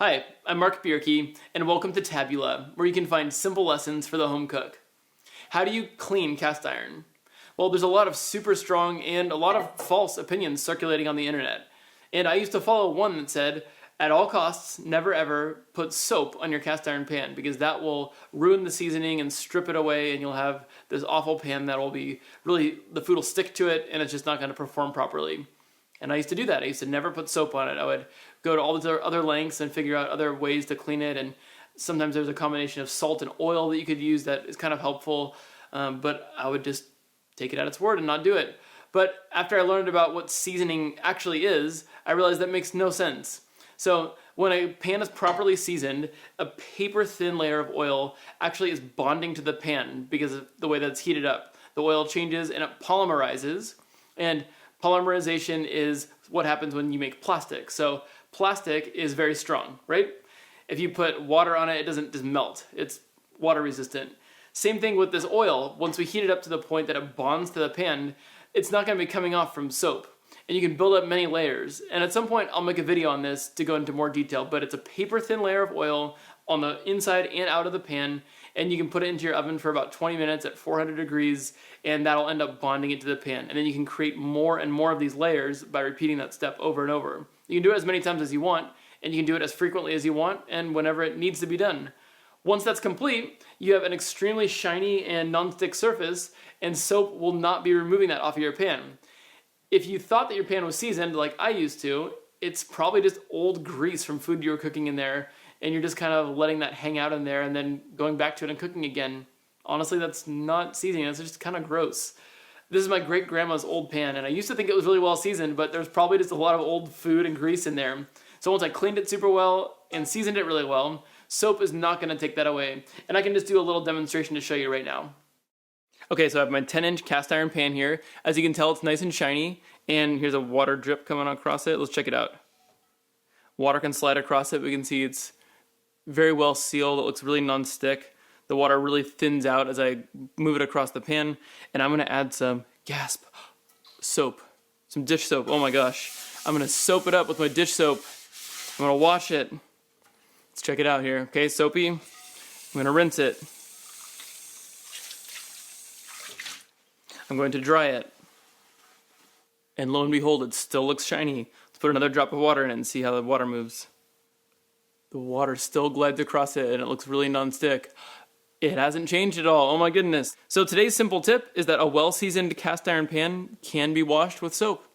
Hi, I'm Mark Bierke, and welcome to Tabula, where you can find simple lessons for the home cook. How do you clean cast iron? Well, there's a lot of super strong and a lot of false opinions circulating on the internet. And I used to follow one that said, at all costs, never ever put soap on your cast iron pan because that will ruin the seasoning and strip it away, and you'll have this awful pan that will be really, the food will stick to it and it's just not going to perform properly. And I used to do that. I used to never put soap on it. I would go to all these other lengths and figure out other ways to clean it. And sometimes there's a combination of salt and oil that you could use that is kind of helpful. But I would just take it at its word and not do it. But after I learned about what seasoning actually is, I realized that makes no sense. So when a pan is properly seasoned, a paper-thin layer of oil actually is bonding to the pan because of the way that it's heated up. The oil changes and it polymerizes. And polymerization is what happens when you make plastic. So plastic is very strong, right? If you put water on it, it doesn't just melt. It's water resistant. Same thing with this oil. Once we heat it up to the point that it bonds to the pan, it's not going to be coming off from soap. And you can build up many layers. And at some point, I'll make a video on this to go into more detail, but it's a paper-thin layer of oil on the inside and out of the pan, and you can put it into your oven for about 20 minutes at 400 degrees, and that'll end up bonding it to the pan. And then you can create more and more of these layers by repeating that step over and over. You can do it as many times as you want, and you can do it as frequently as you want, and whenever it needs to be done. Once that's complete, you have an extremely shiny and non-stick surface, and soap will not be removing that off of your pan. If you thought that your pan was seasoned, like I used to, it's probably just old grease from food you were cooking in there, and you're just kind of letting that hang out in there and then going back to it and cooking again. Honestly, that's not seasoning, that's just kind of gross. This is my great-grandma's old pan, and I used to think it was really well seasoned, but there's probably just a lot of old food and grease in there. So once I cleaned it super well and seasoned it really well, soap is not going to take that away. And I can just do a little demonstration to show you right now. Okay, so I have my 10-inch cast iron pan here. As you can tell, it's nice and shiny, and here's a water drip coming across it. Let's check it out. Water can slide across it. We can see it's very well sealed. It looks really non-stick. The water really thins out as I move it across the pan, and I'm gonna add some, gasp, soap, some dish soap. Oh my gosh. I'm gonna soap it up with my dish soap. I'm gonna wash it. Let's check it out here. Okay, soapy. I'm gonna rinse it. I'm going to dry it. And lo and behold, it still looks shiny. Let's put another drop of water in it and see how the water moves. The water still glides across it and it looks really non-stick. It hasn't changed at all. Oh my goodness. So today's simple tip is that a well-seasoned cast iron pan can be washed with soap.